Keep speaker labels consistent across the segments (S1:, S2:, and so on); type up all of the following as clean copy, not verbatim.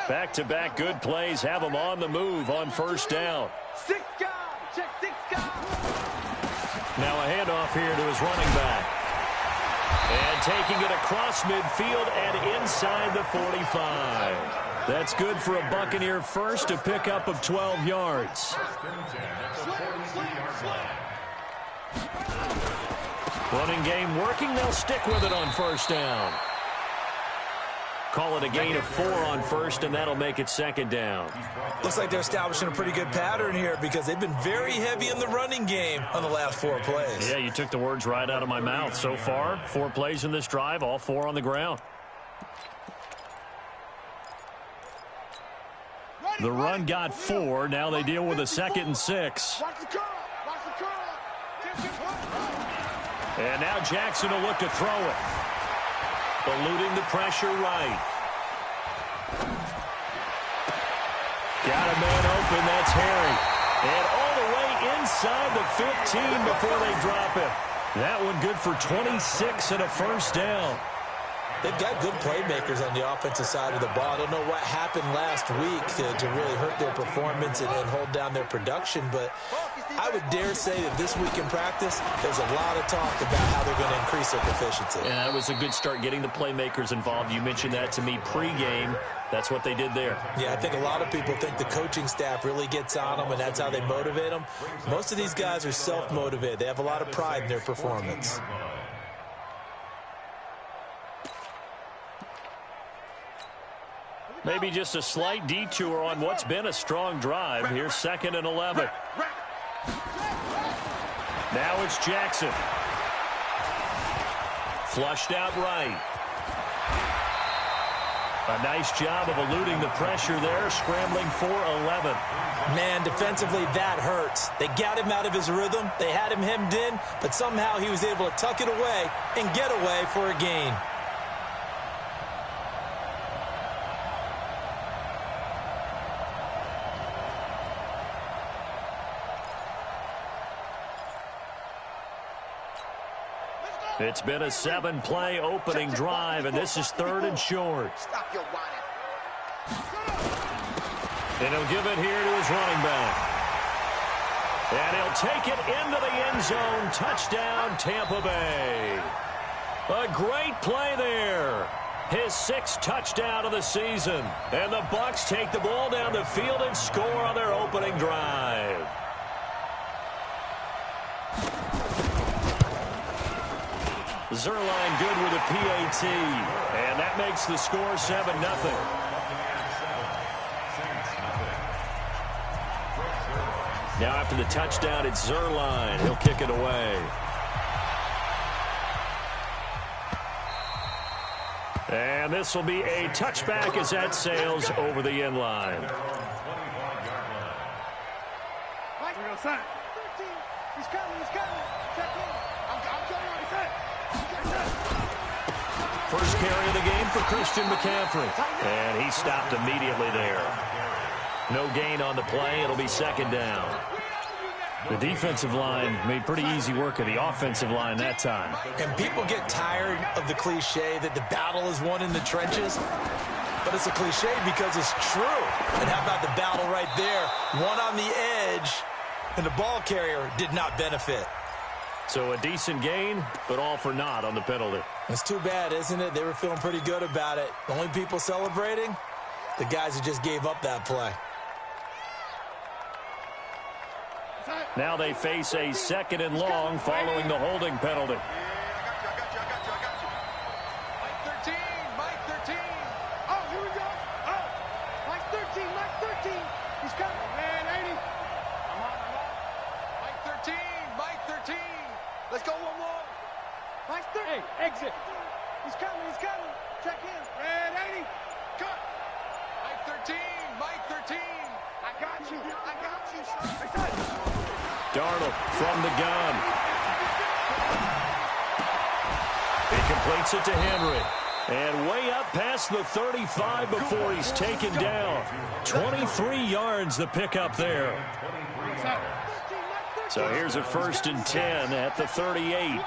S1: Back-to-back good plays have them on the move on first down.
S2: Six guys. Check 6 guys.
S1: Now a handoff here to his running back. And taking it across midfield and inside the 45. That's good for a Buccaneer first, a pickup of 12 yards. Running game working. They'll stick with it on first down. Call it a gain of 4 on first, and that'll make it second down.
S3: Looks like they're establishing a pretty good pattern here because they've been very heavy in the running game on the last 4 plays.
S1: Yeah, you took the words right out of my mouth. So far, 4 plays in this drive, all 4 on the ground. The run got 4. Now they deal with a 2nd and 6. And now Jackson will look to throw it. Eluding the pressure right. Got a man open. That's Harry. And all the way inside the 15 before they drop it. That one good for 26 and a first down.
S3: They've got good playmakers on the offensive side of the ball. I don't know what happened last week to really hurt their performance and hold down their production, but I would dare say that this week in practice, there's a lot of talk about how they're going to increase their proficiency.
S1: Yeah, that was a good start getting the playmakers involved. You mentioned that to me pregame. That's what they did there.
S3: Yeah, I think a lot of people think the coaching staff really gets on them, and that's how they motivate them. Most of these guys are self-motivated. They have a lot of pride in their performance.
S1: Maybe just a slight detour on what's been a strong drive. Here's 2nd and 11. Now it's Jackson. Flushed out right. A nice job of eluding the pressure there, scrambling for 11.
S3: Man, defensively, that hurts. They got him out of his rhythm. They had him hemmed in, but somehow he was able to tuck it away and get away for a gain.
S1: It's been a 7-play opening drive, and this is 3rd and short. And he'll give it here to his running back. And he'll take it into the end zone. Touchdown, Tampa Bay. A great play there. His 6th touchdown of the season. And the Bucs take the ball down the field and score on their opening drive. Zerline good with a PAT, and that makes the score 7-0. Now after the touchdown, it's Zerline. He'll kick it away. And this will be a touchback as that sails over the end line.
S2: He's coming. Check in. I'm coming. He's set.
S1: First carry of the game for Christian McCaffrey. And he stopped immediately there. No gain on the play. It'll be 2nd down. The defensive line made pretty easy work of the offensive line that time.
S3: And people get tired of the cliche that the battle is won in the trenches. But it's a cliche because it's true. And how about the battle right there? One on the edge, and the ball carrier did not benefit.
S1: So a decent gain, but all for naught on the penalty.
S3: It's too bad, isn't it? They were feeling pretty good about it. The only people celebrating, the guys who just gave up that play.
S1: Now they face a 2nd and long following the holding penalty.
S2: Mike 13. Oh, here we go. Oh, Mike 13. He's coming. Man, ain't he? I'm on. Mike 13. Let's go one more. Mike 13. Hey, exit. He's coming. Check in. Man, ain't he? Cut. Mike 13. I got you, son.
S1: Darnold from the gun. He completes it to Henry. And way up past the 35 before he's taken down. 23 yards the pickup there. So here's a 1st and 10 at the 38.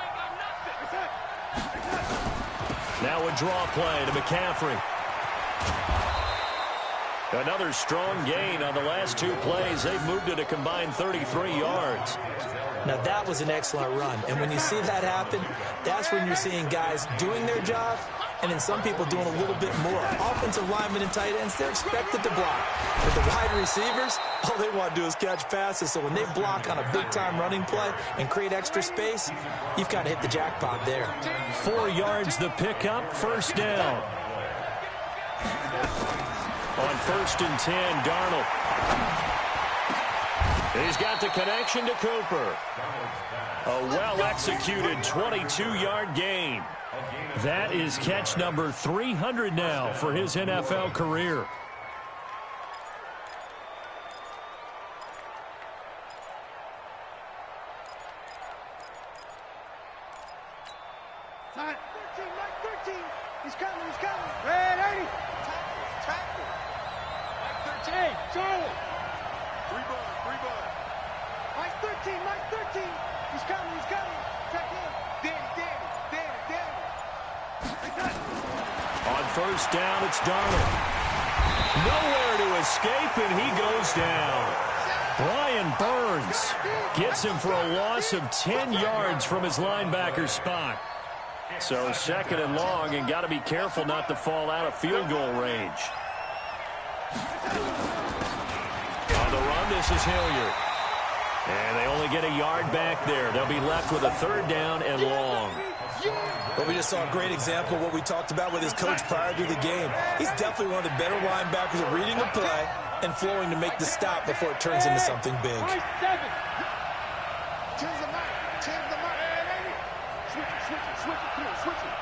S1: Now a draw play to McCaffrey. Another strong gain on the last 2 plays. They've moved it a combined 33 yards.
S3: Now, that was an excellent run. And when you see that happen, that's when you're seeing guys doing their job and then some people doing a little bit more. Offensive linemen and tight ends, they're expected to block. But the wide receivers, all they want to do is catch passes. So when they block on a big-time running play and create extra space, you've got to hit the jackpot there.
S1: 4 yards the pickup, first down. On 1st and 10, Darnold. He's got the connection to Cooper. A well-executed 22-yard gain. That is catch number 300 now for his NFL career.
S2: Mike 13. He's coming. Red 80. Tackle. Mike 13. Charlie. 3 bud. Mike 13. He's coming. Check in. Danny.
S1: On 1st down, it's Darnold. Nowhere to escape, and he goes down. Brian Burns gets him for a loss of 10 yards from his linebacker spot. So 2nd and long, and got to be careful not to fall out of field goal range. On the run, this is Hilliard. And they only get a yard back there. They'll be left with a 3rd down and long.
S3: Well, we just saw a great example of what we talked about with his coach prior to the game. He's definitely one of the better linebackers at reading a play and flowing to make the stop before it turns into something big.
S2: 7. Change the mic. Switch it.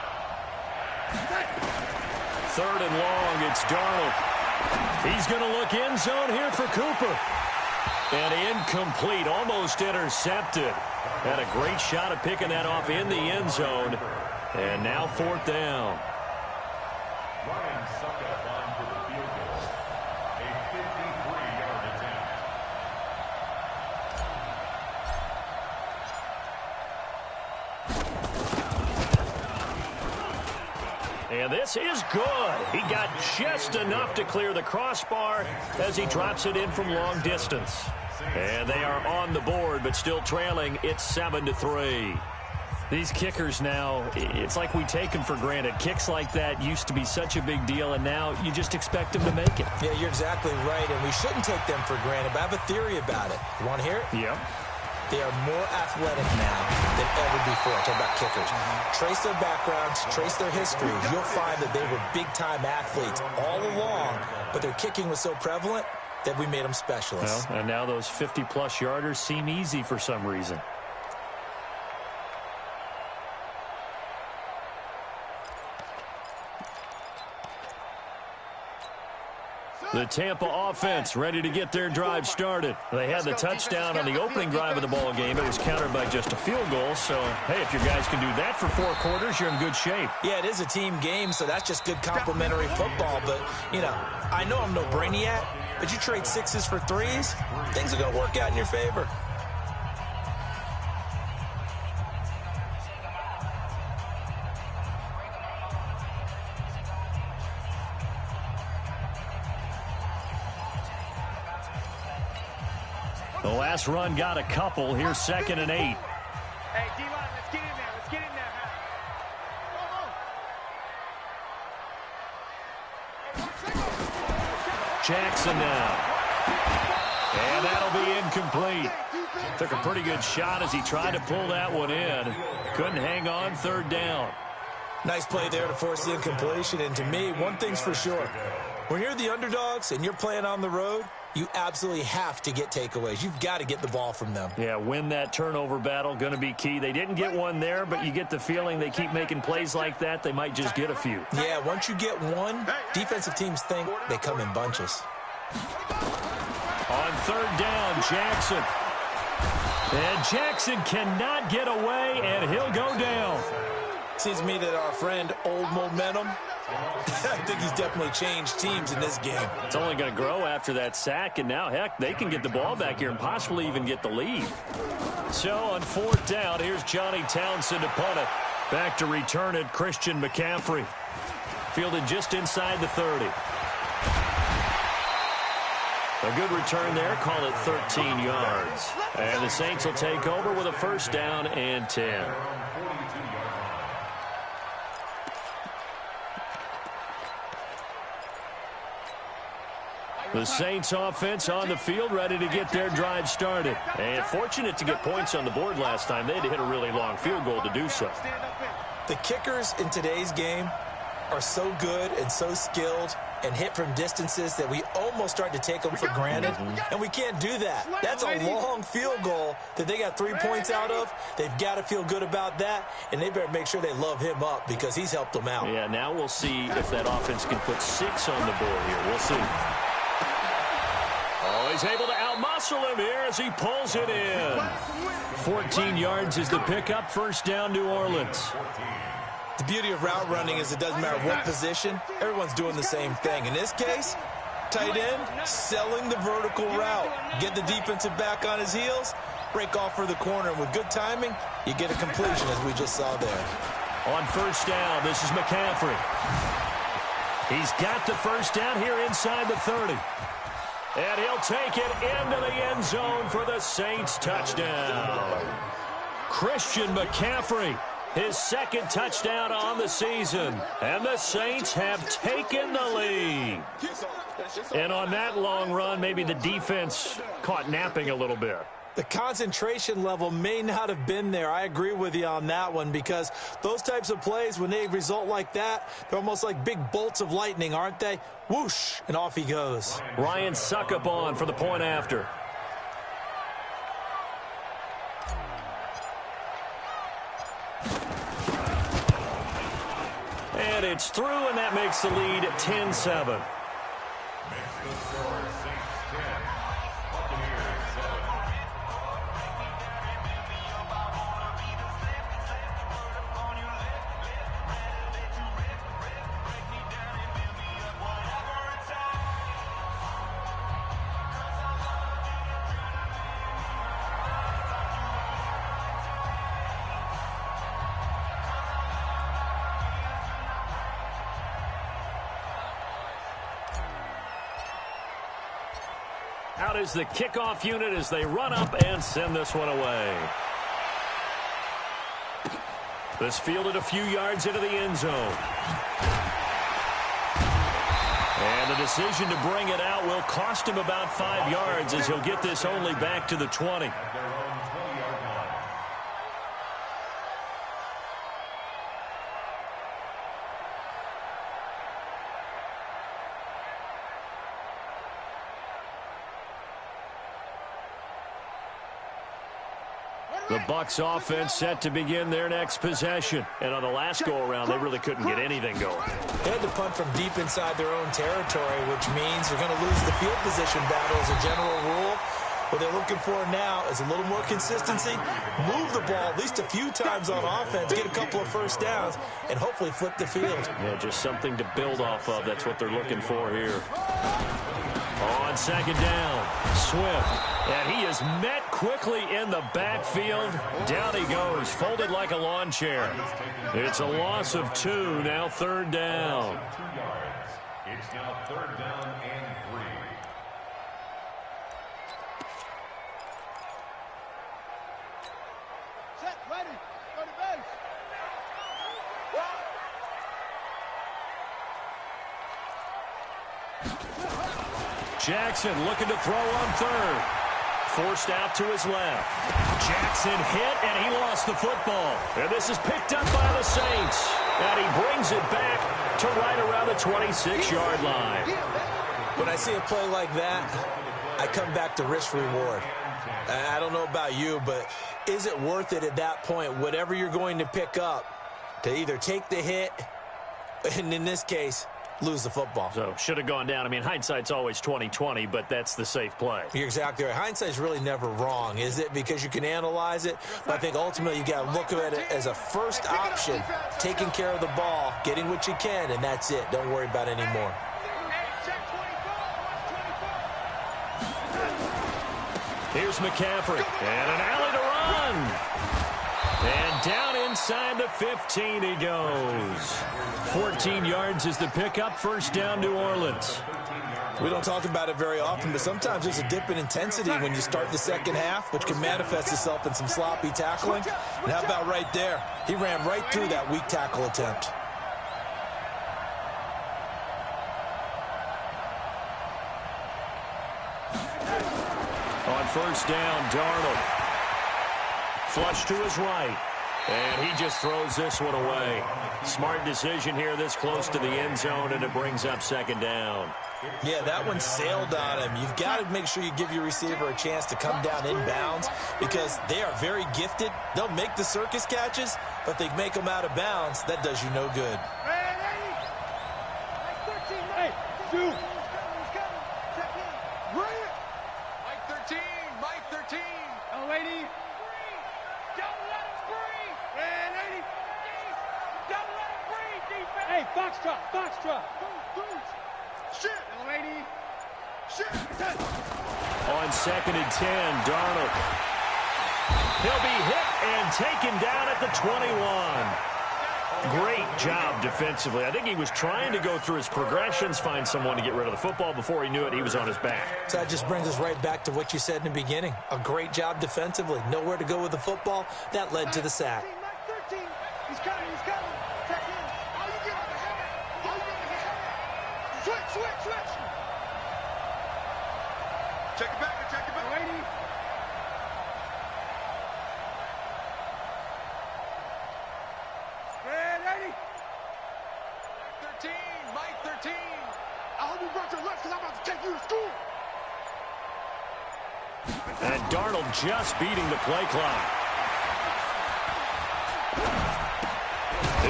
S1: 3rd and long, it's Darnold. He's going to look end zone here for Cooper. And incomplete, almost intercepted. Had a great shot at picking that off in the end zone. And now 4th down.
S4: Ryan Suckup on for the field goal. A 53-yard attempt.
S1: And this is good. He got just enough to clear the crossbar as he drops it in from long distance. And they are on the board, but still trailing. It's 7-3. These kickers now, it's like we take them for granted. Kicks like that used to be such a big deal, and now you just expect them to make it.
S3: Yeah, you're exactly right, and we shouldn't take them for granted, but I have a theory about it. You want to hear it?
S1: Yep.
S3: They are more athletic now than ever before. Talk about kickers. Trace their backgrounds, trace their histories. You'll find that they were big-time athletes all along, but their kicking was so prevalent that we made them specialists.
S1: Well, and now those 50-plus yarders seem easy for some reason. The Tampa offense ready to get their drive started. They had the touchdown on the opening drive of the ball game. It was countered by just a field goal. So, hey, if your guys can do that for 4 quarters, you're in good shape.
S3: Yeah, it is a team game, so that's just good complimentary football. But, you know, I know I'm no brainiac, but you trade 6s for 3s, things are going to work out in your favor.
S1: The last run got a couple. Here's 2nd and 8.
S2: Hey, D-line, let's get in there.
S1: Jackson now. And that'll be incomplete. Took a pretty good shot as he tried to pull that one in. Couldn't hang on, 3rd down.
S3: Nice play there to force the incompletion. And to me, one thing's for sure. When you're the underdogs and you're playing on the road, you absolutely have to get takeaways. You've got to get the ball from them.
S1: Yeah, win that turnover battle, going to be key. They didn't get one there, but you get the feeling they keep making plays like that, they might just get a few.
S3: Yeah, once you get one, defensive teams think they come in bunches.
S1: On 3rd down, Jackson. And Jackson cannot get away, and he'll go down.
S3: Seems to me that our friend Old Momentum, I think he's definitely changed teams in this game.
S1: It's only going to grow after that sack, and now, heck, they can get the ball back here and possibly even get the lead. So on 4th down, here's Johnny Townsend to punt it. Back to return it, Christian McCaffrey. Fielded just inside the 30. A good return there. Call it 13 yards. And the Saints will take over with a first down and 10. The Saints offense on the field, ready to get their drive started. And fortunate to get points on the board last time. They had to hit a really long field goal to do so.
S3: The kickers in today's game are so good and so skilled and hit from distances that we almost start to take them for granted. And we can't do that. That's a long field goal that they got 3 points out of. They've got to feel good about that, and they better make sure they love him up because he's helped them out.
S1: Yeah, now we'll see if that offense can put 6 on the board here. We'll see. Oh, he's able to outmuscle him here as he pulls it in. 14 yards is the pickup. First down, New Orleans.
S3: The beauty of route running is it doesn't matter what position. Everyone's doing the same thing. In this case, tight end, selling the vertical route. Get the defensive back on his heels, break off for the corner. And with good timing, you get a completion as we just saw there.
S1: On first down, this is McCaffrey. He's got the first down here inside the 30. And he'll take it into the end zone for the Saints touchdown. Christian McCaffrey, his second touchdown on the season. And the Saints have taken the lead. And on that long run, maybe the defense caught napping a little bit.
S3: The concentration level may not have been there. I agree with you on that one because those types of plays, when they result like that, they're almost like big bolts of lightning, aren't they? Whoosh, and off he goes.
S1: Ryan Suckup on for the point after. And it's through, and that makes the lead 10-7. Out is the kickoff unit as they run up and send this one away. This fielded a few yards into the end zone. And the decision to bring it out will cost him about 5 yards as he'll get this only back to the 20. The Bucs offense set to begin their next possession. And on the last go-around, they really couldn't get anything going.
S3: They had to punt from deep inside their own territory, which means they're going to lose the field position battle as a general rule. What they're looking for now is a little more consistency, move the ball at least a few times on offense, get a couple of first downs, and hopefully flip the field.
S1: Yeah, just something to build off of. That's what they're looking for here. On second down, Swift. And he is met quickly in the backfield. Down he goes, folded like a lawn chair. It's a loss of 2, now third down.
S4: 2 yards. It's now third down and 3.
S2: Set, ready, go to base.
S1: Jackson looking to throw on third. Forced out to his left. Jackson hit, and he lost the football. And this is picked up by the Saints. And he brings it back to right around the 26-yard line.
S3: When I see a play like that, I come back to risk-reward. I don't know about you, but is it worth it at that point, whatever you're going to pick up, to either take the hit, and in this case, lose the football?
S1: So, should have gone down. I mean, hindsight's always 20/20, but that's the safe play.
S3: You're exactly right. Hindsight's really never wrong, is it? Because you can analyze it, but I think ultimately you got to look at it as a first option, taking care of the ball, getting what you can, and that's it. Don't worry about it anymore.
S1: Here's McCaffrey, and an alley to run. And down inside the 15 he goes. 14 yards is the pickup. First down, New Orleans.
S3: We don't talk about it very often, but sometimes there's a dip in intensity when you start the second half, which can manifest itself in some sloppy tackling. And how about right there? He ran right through that weak tackle attempt.
S1: On first down, Darnold. Flush to his right. And he just throws this one away. Smart decision here this close to the end zone, and it brings up second down.
S3: Yeah, that one sailed on him. You've got to make sure you give your receiver a chance to come down inbounds because they are very gifted. They'll make the circus catches, but they make them out of bounds. That does you no good.
S2: Hey, dude. Mike 13, Mike 13. Oh, lady. Don't let him breathe. Red 80. Don't let him breathe, defense. Hey, foxtrot, foxtrot. Boots. Shit, lady. Shit.
S1: On second and 10, Darnold. He'll be hit and taken down at the 21. Great job defensively. I think he was trying to go through his progressions, find someone to get rid of the football. Before he knew it, he was on his back.
S3: So that just brings us right back to what you said in the beginning. A great job defensively. Nowhere to go with the football. That led to the sack.
S2: Mike 13. He's coming, he's coming. Check in. All you get on the head. All you get on the head. Switch, switch, switch. Check it back, check it back. Lady. Red 80. Mike 13, Mike 13. I hope you brought your lunch because I'm about to take you to school.
S1: And Darnold just beating the play clock.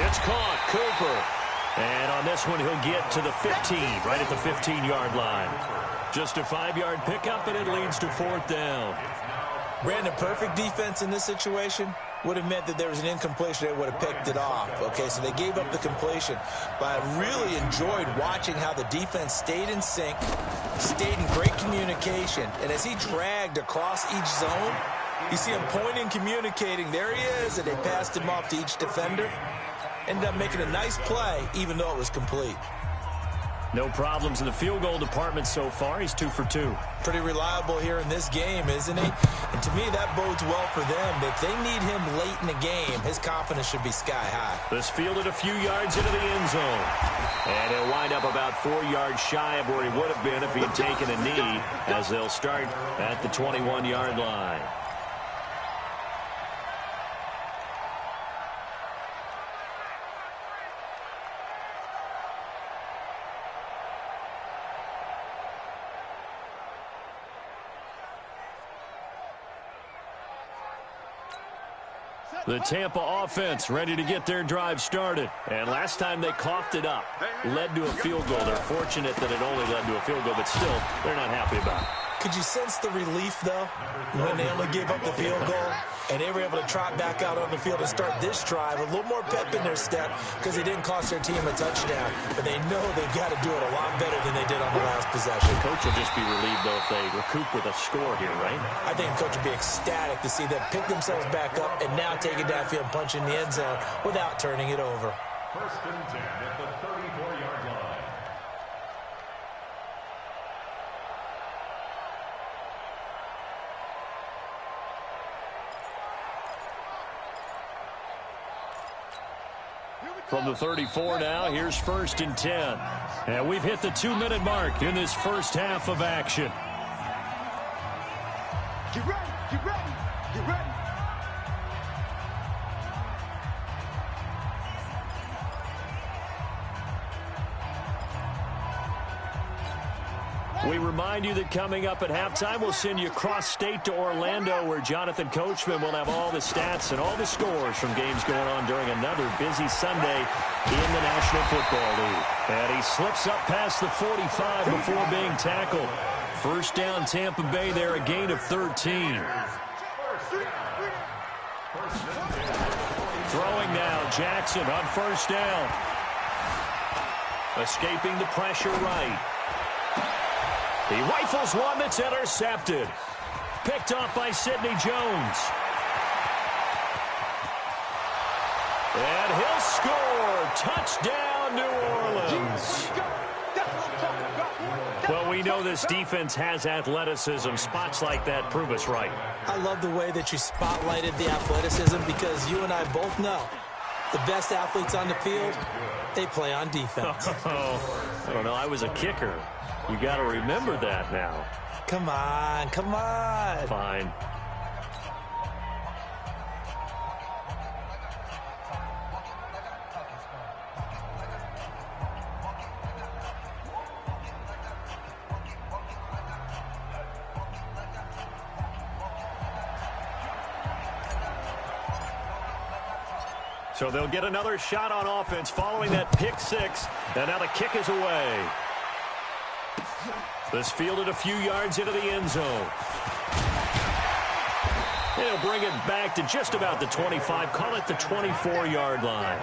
S1: It's caught, Cooper. And on this one, he'll get to the 15, right at the 15-yard line. Just a 5-yard pickup, and it leads to fourth down.
S3: Brandon, perfect defense in this situation would have meant that there was an incompletion. They would have picked it off. Okay, so they gave up the completion. But I really enjoyed watching how the defense stayed in sync, stayed in great communication. And as he dragged across each zone, you see him pointing, communicating. There he is, and they passed him off to each defender. Ended up making a nice play, even though it was complete.
S1: No problems in the field goal department so far. He's 2 for 2.
S3: Pretty reliable here in this game, isn't he? And to me, that bodes well for them. If they need him late in the game, his confidence should be sky high.
S1: This fielded a few yards into the end zone. And he'll wind up about 4 yards shy of where he would have been if he had taken a knee, as they'll start at the 21-yard line. The Tampa offense ready to get their drive started. And last time they coughed it up, led to a field goal. They're fortunate that it only led to a field goal, but still, they're not happy about it.
S3: Could you sense the relief, though, when they only gave up the field goal and they were able to trot back out on the field and start this drive? A little more pep in their step because they didn't cost their team a touchdown, but they know they've got to do it a lot better than they did on the last possession.
S1: The coach will just be relieved, though, if they recoup with a score here, right?
S3: I think the coach would be ecstatic to see them pick themselves back up and now take it downfield and punch in the end zone without turning it over.
S4: First and 10 at the 34-yard line.
S1: From the 34 now, here's first and 10. And we've hit the 2-minute mark in this first half of action.
S2: Get ready, get ready, get ready.
S1: We remind you that coming up at halftime, we'll send you cross-state to Orlando, where Jonathan Coachman will have all the stats and all the scores from games going on during another busy Sunday in the National Football League. And he slips up past the 45 before being tackled. First down, Tampa Bay there, a gain of 13. Throwing now, Jackson on first down. Escaping the pressure right. He rifles one that's intercepted. Picked off by Sidney Jones. And he'll score. Touchdown, New Orleans.
S2: That's what I'm talking about.
S1: Well, we know this defense has athleticism. Spots like that prove us right.
S3: I love the way that you spotlighted the athleticism because you and I both know the best athletes on the field, they play on defense.
S1: I don't know. I was a kicker. You got to remember that now.
S3: Come on, come on.
S1: Fine. So they'll get another shot on offense following that pick six. And now the kick is away. This fielded a few yards into the end zone. He'll bring it back to just about the 25. Call it the 24-yard line.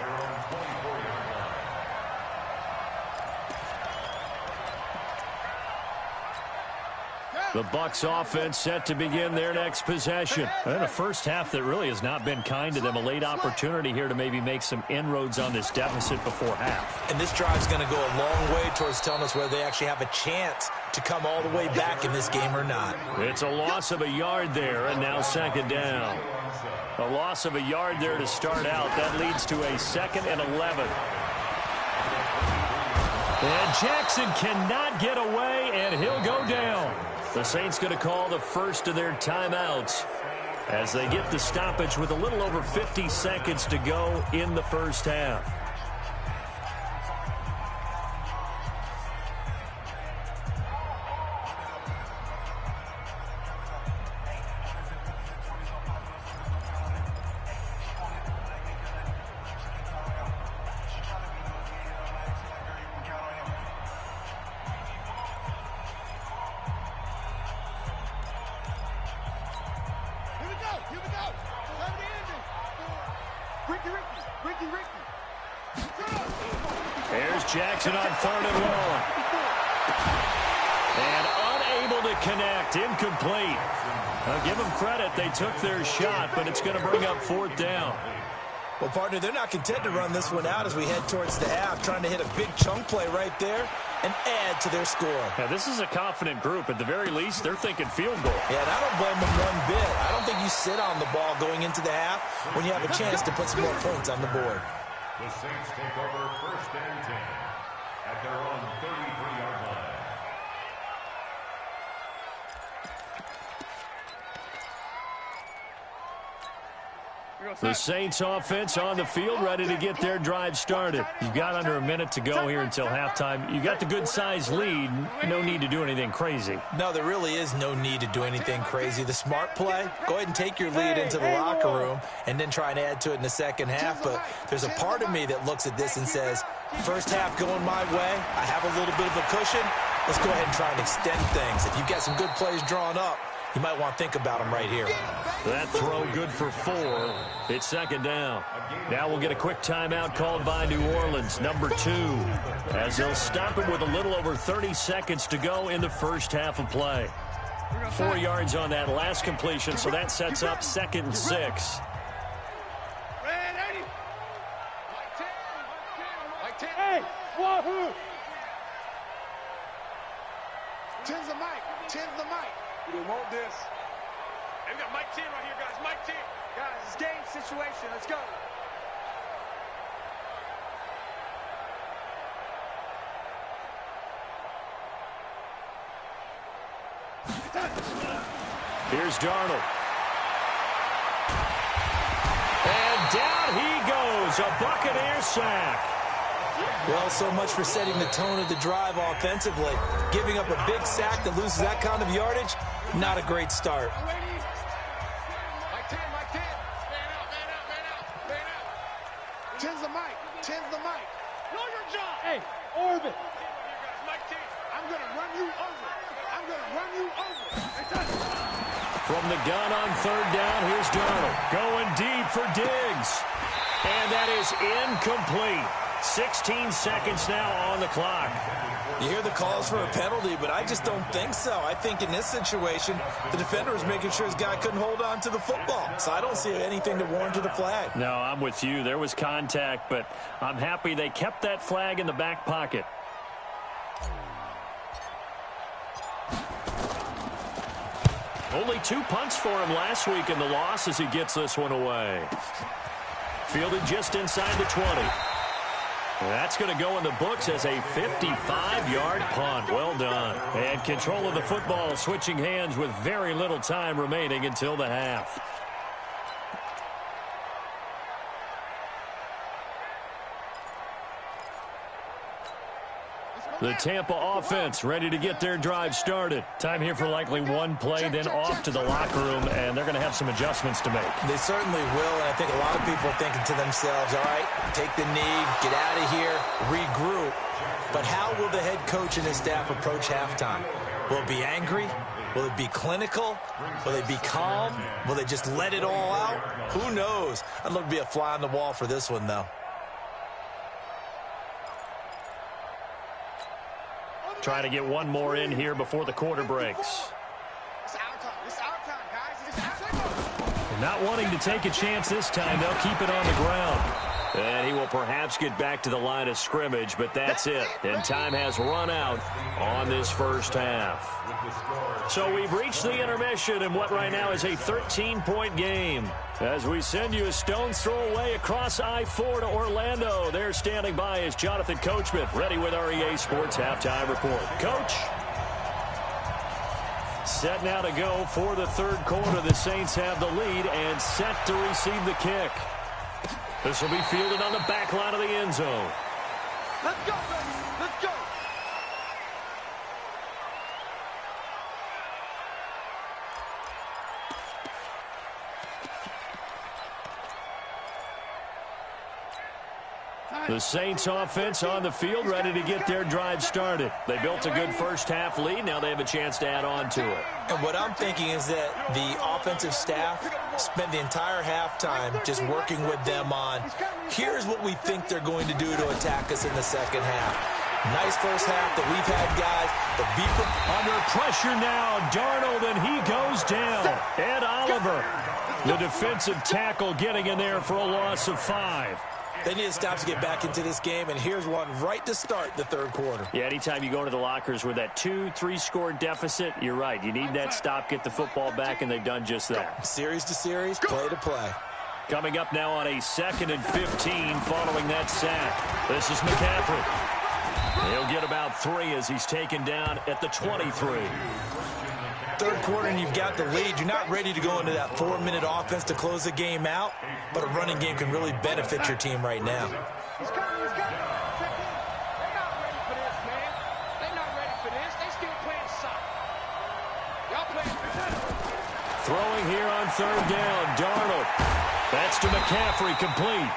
S1: The Bucs offense set to begin their next possession. And a first half that really has not been kind to them. A late opportunity here to maybe make some inroads on this deficit before half.
S3: And this drive's going to go a long way towards telling us whether they actually have a chance to come all the way back in this game or not.
S1: It's a loss of a yard there, and now second down. A loss of a yard there to start out. That leads to a 2nd and 11. And Jackson cannot get away, and he'll go down. The Saints going to call the first of their timeouts as they get the stoppage with a little over 50 seconds to go in the first half. There's Jackson on 3rd and long. And unable to connect. Incomplete. I'll give them credit. They took their shot, but it's going to bring up 4th down.
S3: Well, partner, they're not content to run this one out as we head towards the half, trying to hit a big chunk play right there and add to their score.
S1: Yeah, this is a confident group. At the very least, they're thinking field goal.
S3: Yeah, and I don't blame them one bit. I don't think you sit on the ball going into the half when you have a chance to put some more points on the board.
S4: The Saints take over 1st and 10 at their own 33-yard line.
S1: The Saints offense on the field, ready to get their drive started. You've got under a minute to go here until halftime. You've got the good-sized lead. No need to do anything crazy.
S3: No, there really is no need to do anything crazy. The smart play, go ahead and take your lead into the locker room and then try and add to it in the second half. But there's a part of me that looks at this and says, first half going my way, I have a little bit of a cushion. Let's go ahead and try and extend things. If you've got some good plays drawn up, you might want to think about them right here.
S1: That throw good for 4. It's 2nd down. Now we'll get a quick timeout called by New Orleans, number 2, as they'll stop it with a little over 30 seconds to go in the first half of play. 4 yards on that last completion, so that sets up 2nd and 6.
S2: Hey, wahoo! 10's the mic. 10's the mic. We want this. Hey, we got Mike 10 right here, guys. Mike 10. Guys, it's game situation. Let's go.
S1: Here's Darnold. And down he goes. A Buccaneer sack.
S3: Well, so much for setting the tone of the drive offensively. Giving up a big sack that loses that kind of yardage, not a great start.
S2: Mike 10, Mike 10. Man out, man out, man out, man out. 10's the mic. 10's the mic. Know your job. Hey, Orbit. Mike 10. I'm going to run you over. I'm going to run you over.
S1: From the gun on 3rd down, here's Darnold. Going deep for Diggs. And that is incomplete. 16 seconds now on the clock.
S3: You hear the calls for a penalty, but I just don't think so. I think in this situation, the defender was making sure his guy couldn't hold on to the football. So I don't see anything to warrant a flag.
S1: No, I'm with you. There was contact, but I'm happy they kept that flag in the back pocket. Only 2 punts for him last week in the loss as he gets this one away. Fielded just inside the 20. That's going to go in the books as a 55-yard punt. Well done. And control of the football switching hands with very little time remaining until the half. The Tampa offense ready to get their drive started. Time here for likely one play, then off to the locker room, and they're going to have some adjustments to make.
S3: They certainly will, and I think a lot of people are thinking to themselves, all right, take the knee, get out of here, regroup. But how will the head coach and his staff approach halftime? Will it be angry? Will it be clinical? Will they be calm? Will they just let it all out? Who knows? I'd love to be a fly on the wall for this one, though.
S1: Trying to get one more in here before the quarter breaks.
S2: It's our time. It's our time, guys. It's our time.
S1: Not wanting to take a chance this time, they'll keep it on the ground. And he will perhaps get back to the line of scrimmage, but that's it. And time has run out on this first half. So we've reached the intermission in what right now is a 13-point game. As we send you a stone's throw away across I-4 to Orlando. There standing by is Jonathan Coachman, ready with our EA Sports Halftime Report. Coach. Set now to go for the third quarter. The Saints have the lead and set to receive the kick. This will be fielded on the back line of the end zone.
S2: Let's go, baby. Let's go.
S1: The Saints offense on the field, ready to get their drive started. They built a good first half lead. Now they have a chance to add on to it.
S3: And what I'm thinking is that the offensive staff spent the entire halftime just working with them on, here's what we think they're going to do to attack us in the second half. Nice first half that we've had, guys. But
S1: under pressure now, Darnold, and he goes down. Ed Oliver, the defensive tackle, getting in there for a loss of 5.
S3: They need to stop to get back into this game, and here's one right to start the third quarter.
S1: Yeah, anytime you go to the lockers with that 2-3 score deficit, you're right. You need that stop, get the football back, and they've done just that.
S3: Series to series, play to play.
S1: Coming up now on a 2nd and 15 following that sack. This is McCaffrey. He'll get about 3 as he's taken down at the 23.
S3: Third quarter and you've got the lead. You're not ready to go into that 4-minute offense to close the game out, but a running game can really benefit your team right now.
S2: He's coming. He's coming. Check in. They're not ready for this, man. They're not ready for this. They still playing soccer. Y'all playing
S1: Throwing here on third down, Darnold. That's to McCaffrey, complete.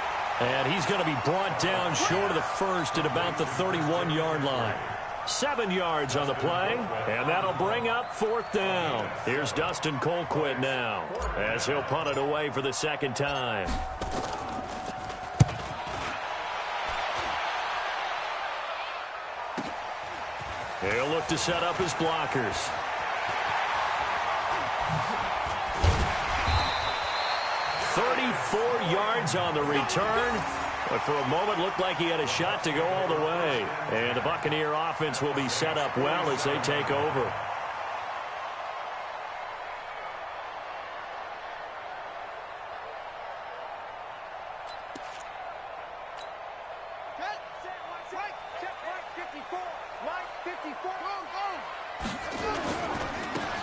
S1: And he's going to be brought down short of the first at about the 31-yard line. 7 yards on the play, and that'll bring up 4th down. Here's Dustin Colquitt now, as he'll punt it away for the second time. He'll look to set up his blockers. $34 yards on the return. But for a moment, looked like he had a shot to go all the way. And the Buccaneer offense will be set up well as they take over.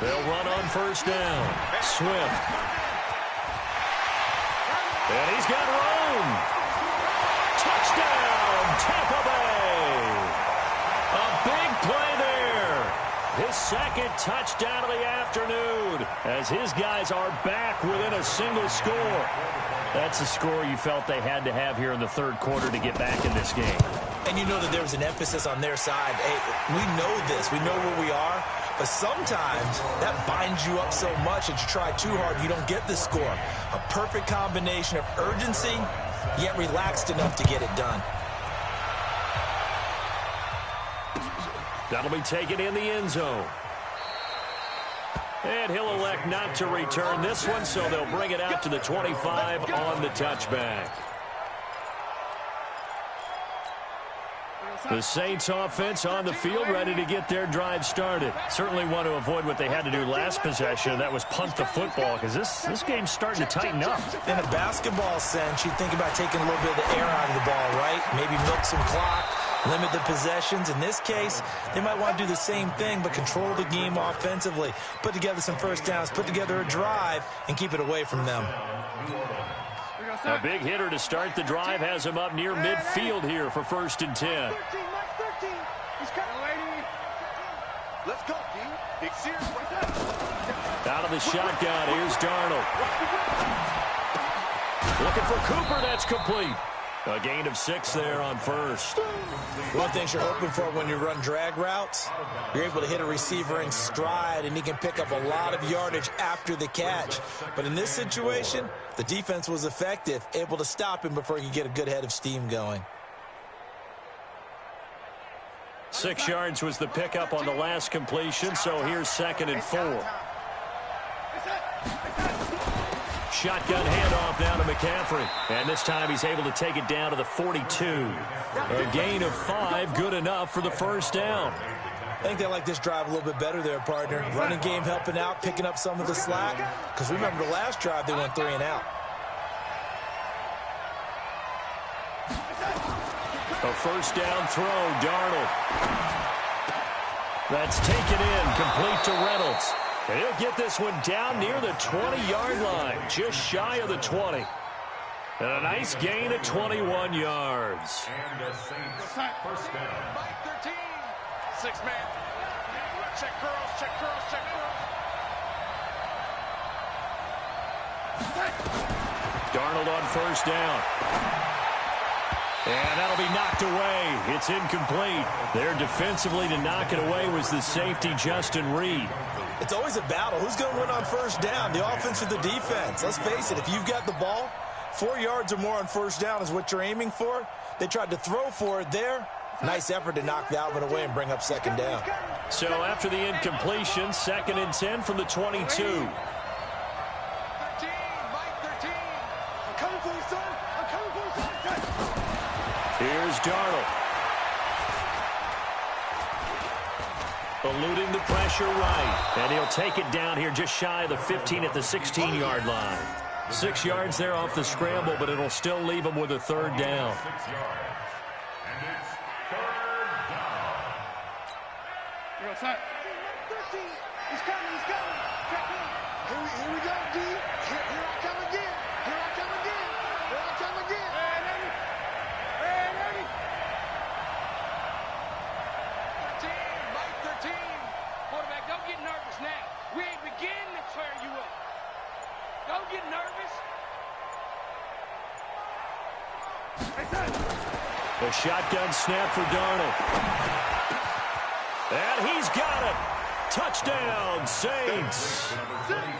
S1: They'll run on first down. Swift. And he's got room. Touchdown, Tampa Bay. A big play there. His second touchdown of the afternoon as his guys are back within a single score. That's a score you felt they had to have here in the third quarter to get back in this game.
S3: And you know that there was an emphasis on their side. Hey, we know this. We know where we are. But sometimes that binds you up so much that you try too hard, you don't get the score. A perfect combination of urgency, yet relaxed enough to get it done.
S1: That'll be taken in the end zone. And he'll elect not to return this one, so they'll bring it out to the 25 on the touchback. The Saints offense on the field, ready to get their drive started. Certainly want to avoid what they had to do last possession. That was punt the football, because this game's starting to tighten up.
S3: In a basketball sense, you think about taking a little bit of the air out of the ball, right? Maybe milk some clock, limit the possessions. In this case, they might want to do the same thing, but control the game offensively. Put together some first downs, put together a drive, and keep it away from them.
S1: A big hitter to start the drive has him up near midfield here for 1st and 10.
S2: Let's go, D. Big series.
S1: Out of the shotgun, here's Darnold. Looking for Cooper, that's complete. A gain of 6 there on first.
S3: One of the things you're hoping for when you run drag routes, you're able to hit a receiver in stride, and he can pick up a lot of yardage after the catch. But in this situation, the defense was effective, able to stop him before he could get a good head of steam going.
S1: 6 yards was the pickup on the last completion, so here's 2nd and 4. Shotgun handoff down to McCaffrey. And this time he's able to take it down to the 42. A gain of 5, good enough for the first down.
S3: I think they like this drive a little bit better there, partner. Running game helping out, picking up some of the slack. Because remember the last drive, they went 3 and out.
S1: A first down throw, Darnold. That's taken in, complete to Reynolds. And he'll get this one down near the 20-yard line, just shy of the 20. And a nice gain of 21 yards.
S4: And the Saints first down.
S2: Mike 13. 6-man. Check curls, check curls, check curls.
S1: Darnold on first down. And that'll be knocked away. It's incomplete. There defensively to knock it away was the safety, Justin Reed.
S3: It's always a battle. Who's going to win on first down, the offense or the defense? Let's face it, if you've got the ball, 4 yards or more on first down is what you're aiming for. They tried to throw for it there. Nice effort to knock Dalvin away and bring up 2nd down.
S1: So after the incompletion, 2nd and 10 from the 22.
S2: 13, Mike 13. I'm coming for you, son. I'm coming for you, son.
S1: Here's Darnold. Eluding the pressure right. And he'll take it down here just shy of the 15 at the 16-yard line. 6 yards there off the scramble, but it'll still leave him with a 3rd down.
S4: 6 yards. And it's 3rd down.
S2: He's coming, he's coming. Check in. Here we go, D. Here I come again. Here I come again. Here I come again. Hey, Eddie. 13, Mike 13. Quarterback, don't get nervous now. We ain't beginning to tear you up. Don't get nervous.
S1: A shotgun snap for Darnold. And he's got it. Touchdown, Saints.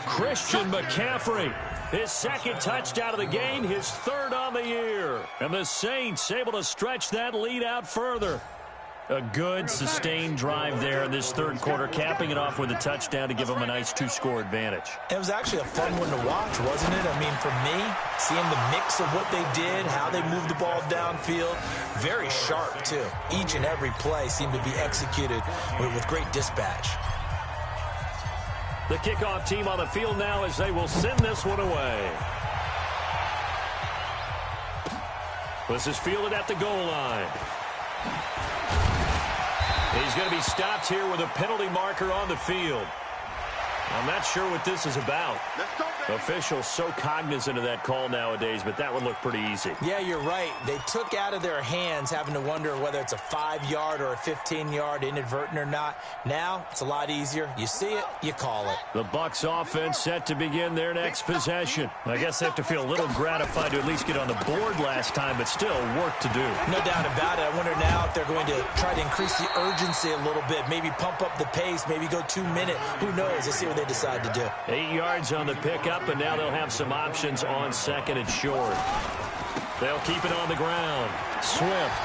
S1: Christian McCaffrey. His 2nd touchdown of the game, his 3rd on the year. And the Saints able to stretch that lead out further. A good, sustained drive there in this 3rd quarter, capping it off with a touchdown to give them a nice 2-score advantage.
S3: It was actually a fun one to watch, wasn't it? I mean, for me, seeing the mix of what they did, how they moved the ball downfield, very sharp, too. Each and every play seemed to be executed with great dispatch.
S1: The kickoff team on the field now as they will send this one away. This is fielded at the goal line. He's going to be stopped here with a penalty marker on the field. I'm not sure what this is about. Officials so cognizant of that call nowadays, but that would look pretty easy.
S3: Yeah, you're right. They took out of their hands having to wonder whether it's a 5-yard or a 15-yard inadvertent or not. Now, it's a lot easier. You see it, you call it.
S1: The Bucs offense set to begin their next possession. I guess they have to feel a little gratified to at least get on the board last time, but still work to do.
S3: No doubt about it. I wonder now if they're going to try to increase the urgency a little bit, maybe pump up the pace, maybe go 2-minute. Who knows? Let's see what they decide to do.
S1: 8 yards on the pickup, and now they'll have some options on 2nd and short. They'll keep it on the ground. Swift.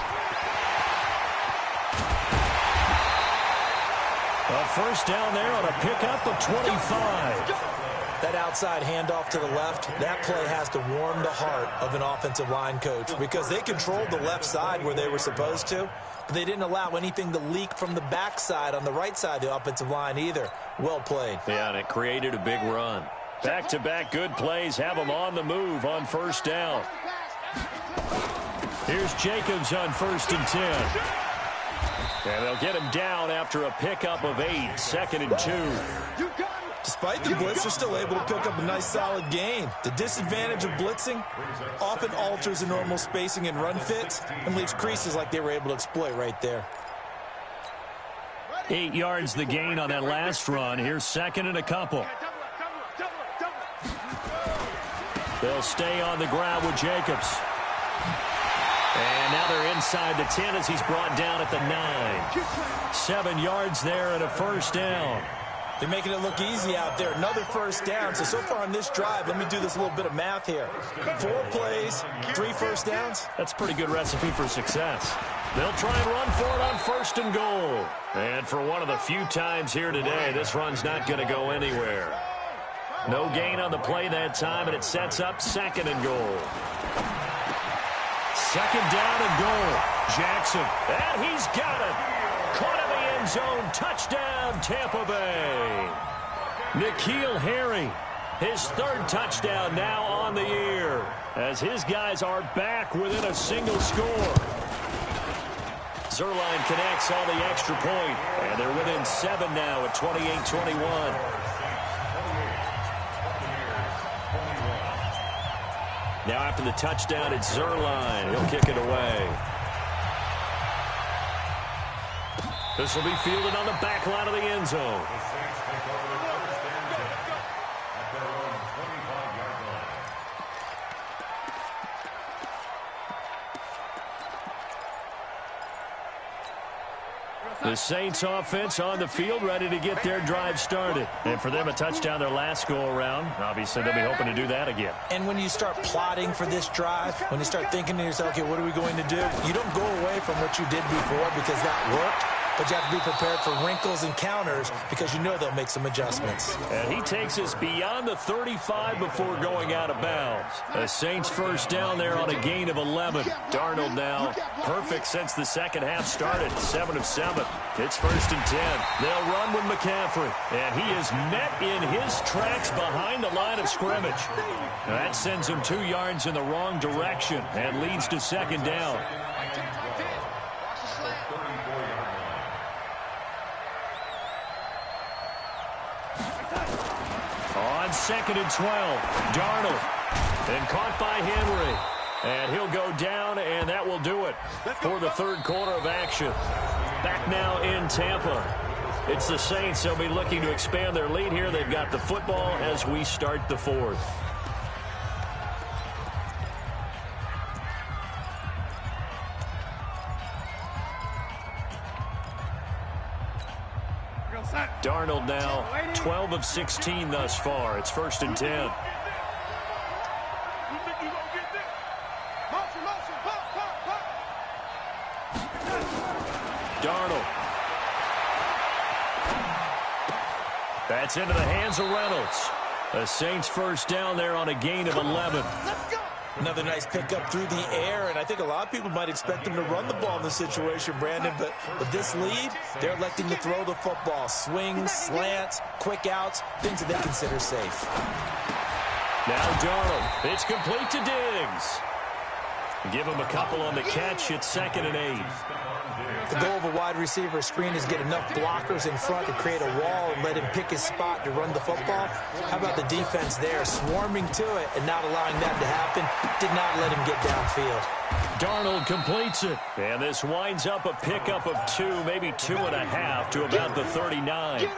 S1: A first down there on a pickup of 25.
S3: That outside handoff to the left, that play has to warm the heart of an offensive line coach because they controlled the left side where they were supposed to. but they didn't allow anything to leak from the backside on the right side of the offensive line either. Well played.
S1: Yeah, and it created a big run. Back-to-back good plays have them on the move on first down. Here's Jacobs on 1st and 10. And they'll get him down after a pickup of 8, 2nd and 2.
S3: Despite the blitz, they're still able to pick up a nice solid gain. The disadvantage of blitzing often alters the normal spacing and run fits and leaves creases like they were able to exploit right there.
S1: 8 yards the gain on that last run. Here's 2nd and a couple. They'll stay on the ground with Jacobs. And now they're inside the 10 as he's brought down at the 9. 7 yards there and a first down.
S3: They're making it look easy out there. Another first down. So far on this drive, let me do this little bit of math here. 4 plays, 3 first downs.
S1: That's a pretty good recipe for success. They'll try and run for it on 1st and goal. And for one of the few times here today, this run's not going to go anywhere. No gain on the play that time, and it sets up 2nd and goal. 2nd down and goal. Jackson, and he's got it. Caught in the end zone. Touchdown, Tampa Bay. N'Keal Harry, his 3rd touchdown now on the year, as his guys are back within a single score. Zuerlein connects on the extra point, and they're within 7 now at 28-21. Now after the touchdown, it's Zuerlein. He'll kick it away. This will be fielded on the back line of the end zone. The Saints offense on the field, ready to get their drive started. And for them, a touchdown their last go-around. Obviously, they'll be hoping to do that again.
S3: And when you start plotting for this drive, when you start thinking to yourself, okay, what are we going to do? You don't go away from what you did before because that worked. But you have to be prepared for wrinkles and counters because you know they'll make some adjustments.
S1: And he takes us beyond the 35 before going out of bounds. The Saints first down there on a gain of 11. Darnold now perfect since the second half started. 7 of 7. It's 1st and 10. They'll run with McCaffrey. And he is met in his tracks behind the line of scrimmage. That sends him 2 yards in the wrong direction and leads to 2nd down. On 2nd and 12, Darnold, and caught by Henry. And he'll go down, and that will do it for the 3rd quarter of action. Back now in Tampa. It's the Saints. They'll be looking to expand their lead here. They've got the football as we start the 4th. Darnold now 12 of 16 thus far. It's 1st and 10. Darnold. That's into the hands of Reynolds. The Saints first down there on a gain of 11.
S3: Another nice pickup through the air, and I think a lot of people might expect them to run the ball in this situation, Brandon, but with this lead, they're electing to throw the football. Swings, slants, quick outs, things that they consider safe.
S1: Now Darnold. It's complete to Diggs. Give him a couple on the catch. It's 2nd and 8.
S3: The goal of a wide receiver screen is get enough blockers in front to create a wall and let him pick his spot to run the football. How about the defense there, swarming to it and not allowing that to happen? Did not let him get downfield.
S1: Darnold completes it. And this winds up a pickup of 2, maybe 2.5 to about the 39.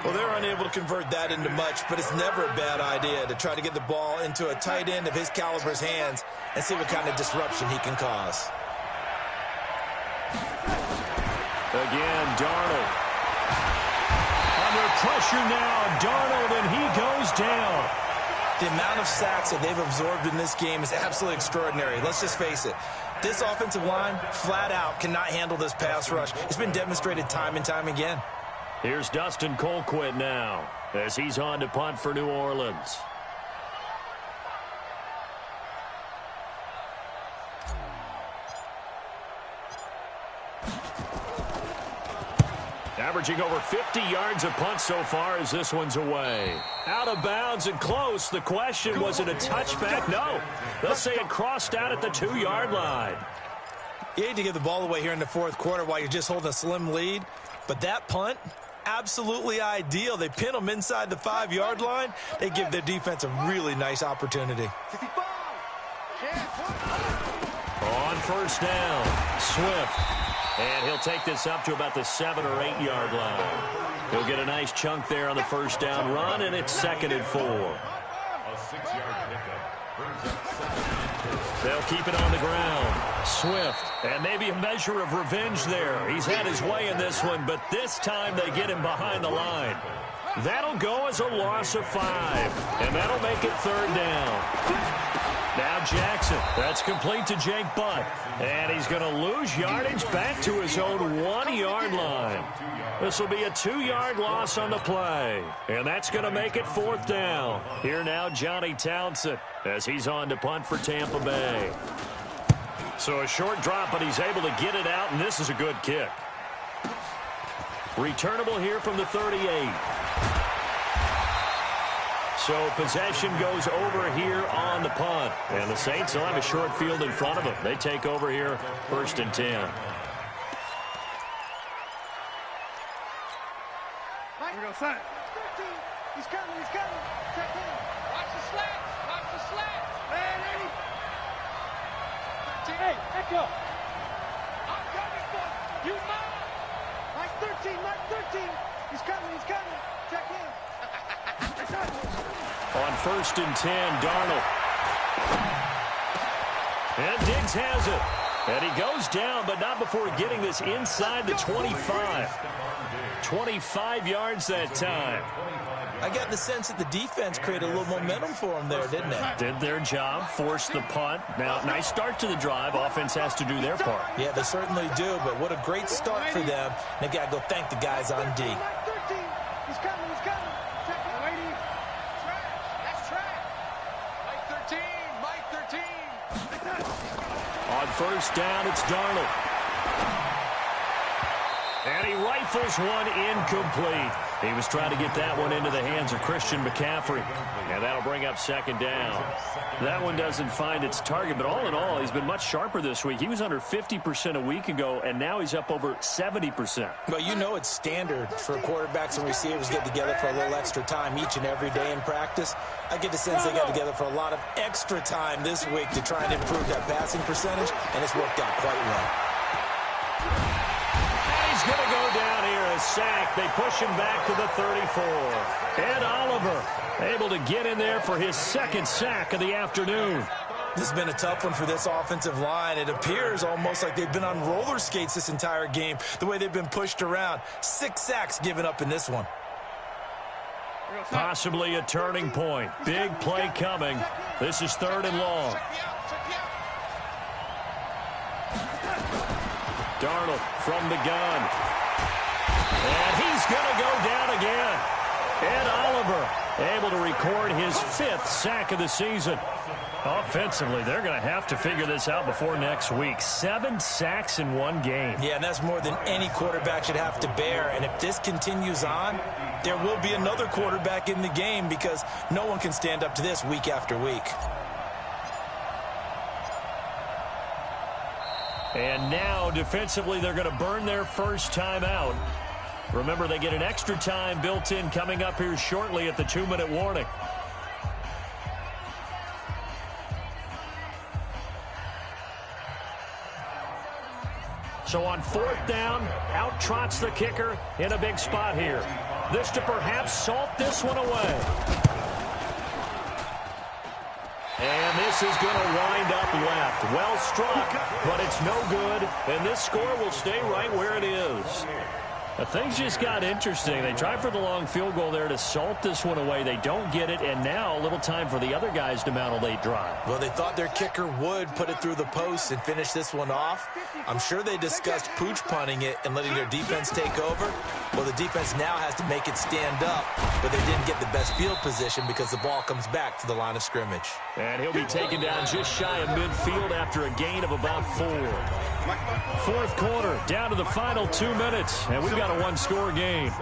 S3: Well, they're unable to convert that into much, but it's never a bad idea to try to get the ball into a tight end of his caliber's hands and see what kind of disruption he can cause.
S1: Again, Darnold. Under pressure now, Darnold, and he goes down.
S3: The amount of sacks that they've absorbed in this game is absolutely extraordinary. Let's just face it. This offensive line, flat out, cannot handle this pass rush. It's been demonstrated time and time again.
S1: Here's Dustin Colquitt now as he's on to punt for New Orleans. averaging over 50 yards a punt so far as this one's away. Out of bounds and close. The question, was it a touchback? No. They'll say it crossed out at the 2-yard line.
S3: You hate to give the ball away here in the fourth quarter while you're just holding a slim lead, but that punt, absolutely ideal. They pin them inside the 5-yard line. They give their defense a really nice opportunity.
S1: On first down, Swift. And he'll take this up to about the 7- or 8-yard line. He'll get a nice chunk there on the first down run, and it's 2nd and 4.
S4: A 6-yard pickup brings up 7.
S1: They'll keep it on the ground. Swift, and maybe a measure of revenge there. He's had his way in this one, but this time they get him behind the line. That'll go as a loss of 5, and that'll make it 3rd down. Now Jackson, that's complete to Jake Butt, and he's going to lose yardage back to his own 1-yard line. This will be a 2-yard loss on the play, and that's going to make it 4th down. Here now, Johnny Townsend, as he's on to punt for Tampa Bay. So a short drop, but he's able to get it out, and this is a good kick. Returnable here from the 38. So possession goes over here on the punt. And the Saints will have a short field in front of them. They take over here, 1st and 10.
S2: Here we go, son. He's coming, he's coming. Check in. Watch the slats, watch the slats. Man, 80. 13. Hey, echo. I'm coming, boy. You mine. Mike 13, Mike 13. He's coming, he's coming. Check in.
S1: On 1st and 10, Darnold. And Diggs has it. And he goes down, but not before getting this inside the 25. 25 yards that time.
S3: I got the sense that the defense created a little momentum for them there, didn't they?
S1: Did their job, forced the punt. Now, nice start to the drive. Offense has to do their part.
S3: Yeah, they certainly do, but what a great start for them. They got to go thank the guys on D.
S2: He's coming, he's coming. Check it. Trash, that's trash. Mike 13, Mike 13.
S1: On first down, it's Darnold. And he rifles one incomplete. He was trying to get that one into the hands of Christian McCaffrey. And that'll bring up 2nd down. That one doesn't find its target, but all in all, he's been much sharper this week. He was under 50% a week ago, and now he's up over 70%.
S3: Well, you know it's standard for quarterbacks and receivers get together for a little extra time each and every day in practice. I get the sense they got together for a lot of extra time this week to try and improve that passing percentage, and it's worked out quite well.
S1: He's going to go down here, a sack. They push him back to the 34. Ed Oliver able to get in there for his 2nd sack of the afternoon.
S3: This has been a tough one for this offensive line. It appears almost like they've been on roller skates this entire game, the way they've been pushed around. 6 sacks given up in this one.
S1: Possibly a turning point. Big play coming. This is 3rd and long. Darnold from the gun. And he's going to go down again. Ed Oliver able to record his 5th sack of the season. Offensively, they're going to have to figure this out before next week. 7 sacks in one game.
S3: Yeah, and that's more than any quarterback should have to bear. And if this continues on, there will be another quarterback in the game because no one can stand up to this week after week.
S1: And now, defensively, they're going to burn their first time out. Remember, they get an extra time built in coming up here shortly at the 2-minute warning. So on 4th down, out trots the kicker in a big spot here. This to perhaps salt this one away. And this is going to wind up left. Well struck, but it's no good. And this score will stay right where it is. Things just got interesting. They tried for the long field goal there to salt this one away. They don't get it, and now a little time for the other guys to mount a late drive.
S3: Well, they thought their kicker would put it through the post and finish this one off. I'm sure they discussed pooch punting it and letting their defense take over. Well, the defense now has to make it stand up, but they didn't get the best field position because the ball comes back to the line of scrimmage.
S1: And he'll be taken down just shy of midfield after a gain of about 4. Fourth quarter, down to the final 2 minutes, and we've got a one-score game.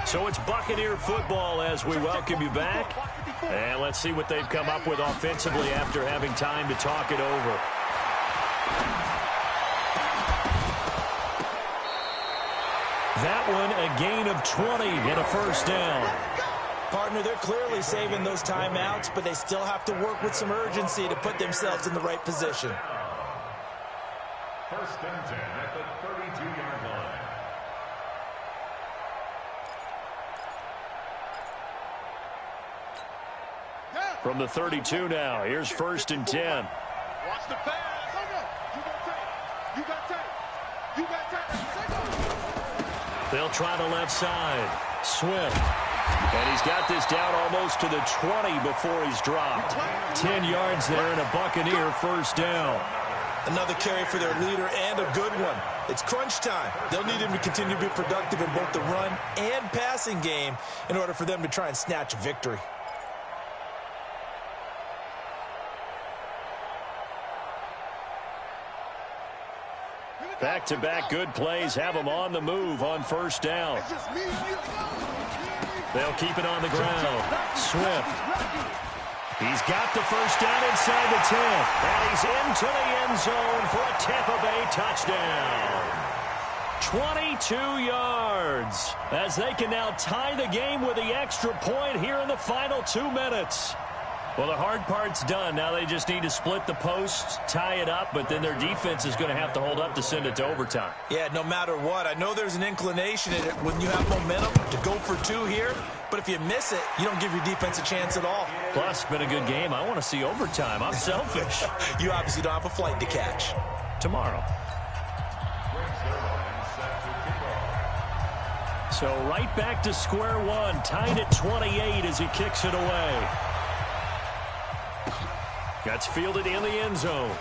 S1: So it's Buccaneer football as we welcome you back. And let's see what they've come up with offensively after having time to talk it over. That one, a gain of 20 and a first down.
S3: Partner, they're clearly saving those timeouts, but they still have to work with some urgency to put themselves in the right position.
S4: First and 10 at the 32-yard line.
S1: From the 32 now, here's first and 10.
S2: Watch the pass. You got tape. You got tape.
S1: They'll try the left side. Swift. And he's got this down almost to the 20 before he's dropped. 10 yards there and a Buccaneer first down.
S3: Another carry for their leader and a good one. It's crunch time. They'll need him to continue to be productive in both the run and passing game in order for them to try and snatch a victory.
S1: Back-to-back good plays have them on the move on first down. They'll keep it on the ground. Swift. He's got the first down inside the 10. And he's into the end zone for a Tampa Bay touchdown. 22 yards as they can now tie the game with the extra point here in the final 2 minutes. Well, the hard part's done. Now they just need to split the posts, tie it up, but then their defense is going to have to hold up to send it to overtime.
S3: Yeah, no matter what. I know there's an inclination in it when you have momentum to go for two here, but if you miss it, you don't give your defense a chance at all.
S1: Plus, it's been a good game. I want to see overtime. I'm selfish.
S3: You obviously don't have a flight to catch.
S1: Tomorrow. So right back to square one, tied at 28 as he kicks it away. Gets fielded in the end zone.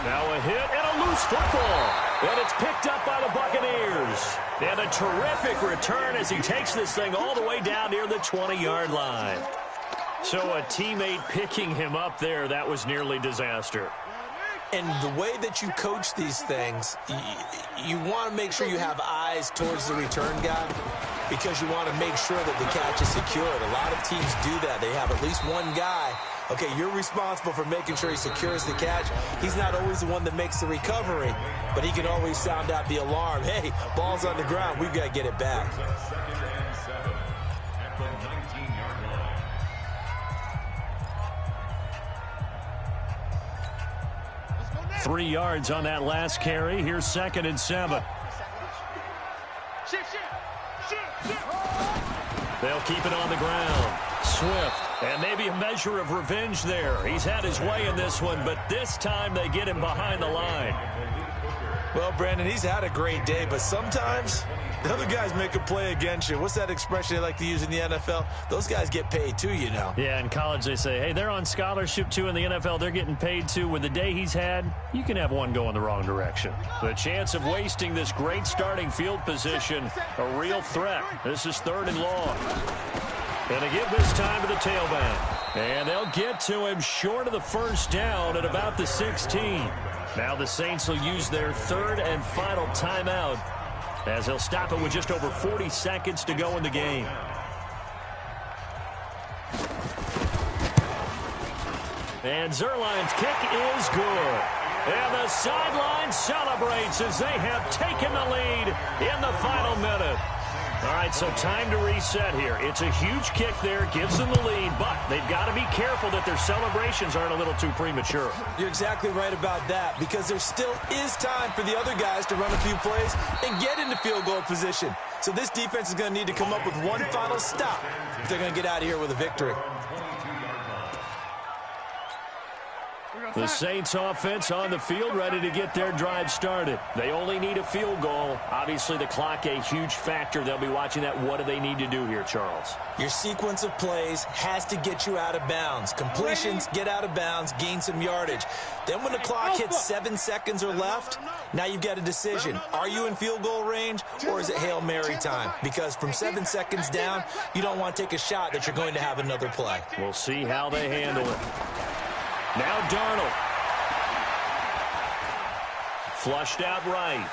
S1: Now a hit and a loose football. And it's picked up by the Buccaneers. And a terrific return as he takes this thing all the way down near the 20-yard line. So a teammate picking him up there, that was nearly disaster.
S3: And the way that you coach these things, you want to make sure you have eyes towards the return guy because you want to make sure that the catch is secured. A lot of teams do that. They have at least one guy. Okay, you're responsible for making sure he secures the catch. He's not always the one that makes the recovery, but he can always sound out the alarm. Hey, ball's on the ground. We've got to get it back.
S4: 2nd and 7 at the 19-yard line.
S1: 3 yards on that last carry. Here's 2nd and 7. They'll keep it on the ground. Swift. And maybe a measure of revenge there. He's had his way in this one, but this time they get him behind the line.
S3: Well, Brandon, he's had a great day, but sometimes the other guys make a play against you. What's that expression they like to use in the NFL? Those guys get paid too, you know.
S1: Yeah, in college they say, hey, they're on scholarship too. In the NFL, they're getting paid too. With the day he's had, you can have one go in the wrong direction. The chance of wasting this great starting field position, a real threat. This is 3rd and long. And they give this time to the tailback. And they'll get to him short of the first down at about the 16. Now the Saints will use their 3rd and final timeout as they'll stop it with just over 40 seconds to go in the game. And Zerline's kick is good. And the sideline celebrates as they have taken the lead in the final minute. All right, so time to reset here. It's a huge kick there, gives them the lead, but they've got to be careful that their celebrations aren't a little too premature.
S3: You're exactly right about that because there still is time for the other guys to run a few plays and get into field goal position. So this defense is going to need to come up with one final stop if they're going to get out of here with a victory.
S1: The Saints offense on the field ready to get their drive started. They only need a field goal. Obviously, the clock a huge factor. They'll be watching that. What do they need to do here, Charles?
S3: Your sequence of plays has to get you out of bounds. Completions, get out of bounds, gain some yardage. Then when the clock hits 7 seconds or left, now you've got a decision. Are you in field goal range or is it Hail Mary time? Because from 7 seconds down, you don't want to take a shot that you're going to have another play.
S1: We'll see how they handle it. Now Darnold. Flushed out right.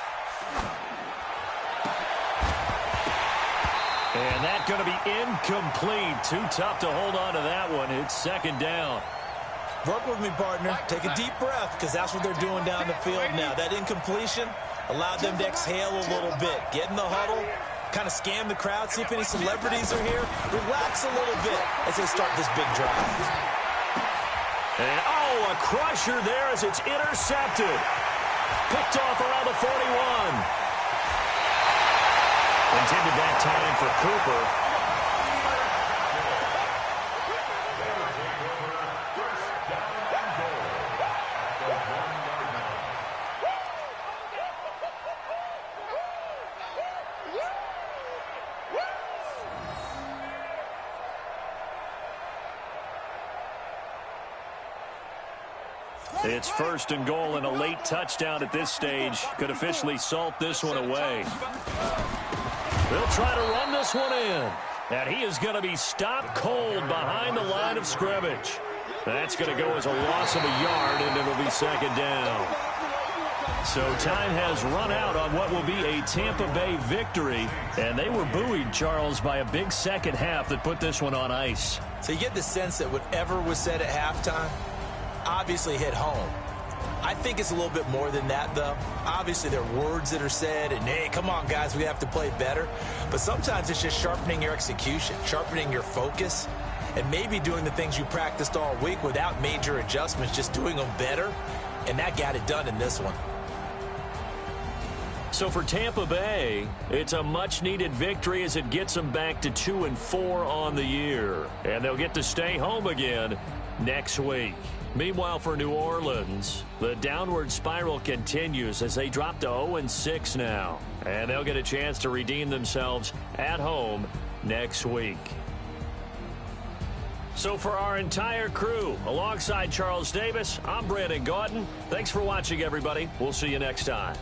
S1: And that's going to be incomplete. Too tough to hold on to that one. It's second down.
S3: Work with me, partner. Take a deep breath, because that's what they're doing down the field now. That incompletion allowed them to exhale a little bit. Get in the huddle, kind of scan the crowd, see if any celebrities are here. Relax a little bit as they start this big drive.
S1: And, oh, a crusher there as it's intercepted. Picked off around the 41. Intended that time for Cooper. It's first and goal, and a late touchdown at this stage could officially salt this one away. They'll try to run this one in. And he is going to be stopped cold behind the line of scrimmage. That's going to go as a loss of a yard, and it'll be second down. So time has run out on what will be a Tampa Bay victory. And they were buoyed, Charles, by a big second half that put this one on ice.
S3: So you get the sense that whatever was said at halftime obviously hit home. I think it's a little bit more than that, though. Obviously, there are words that are said, and, hey, come on, guys, we have to play better. But sometimes it's just sharpening your execution, sharpening your focus, and maybe doing the things you practiced all week without major adjustments, just doing them better, and that got it done in this one.
S1: So for Tampa Bay, it's a much-needed victory as it gets them back to 2-4 on the year. And they'll get to stay home again next week. Meanwhile, for New Orleans, the downward spiral continues as they drop to 0-6 now. And they'll get a chance to redeem themselves at home next week. So for our entire crew, alongside Charles Davis, I'm Brandon Gaudin. Thanks for watching, everybody. We'll see you next time.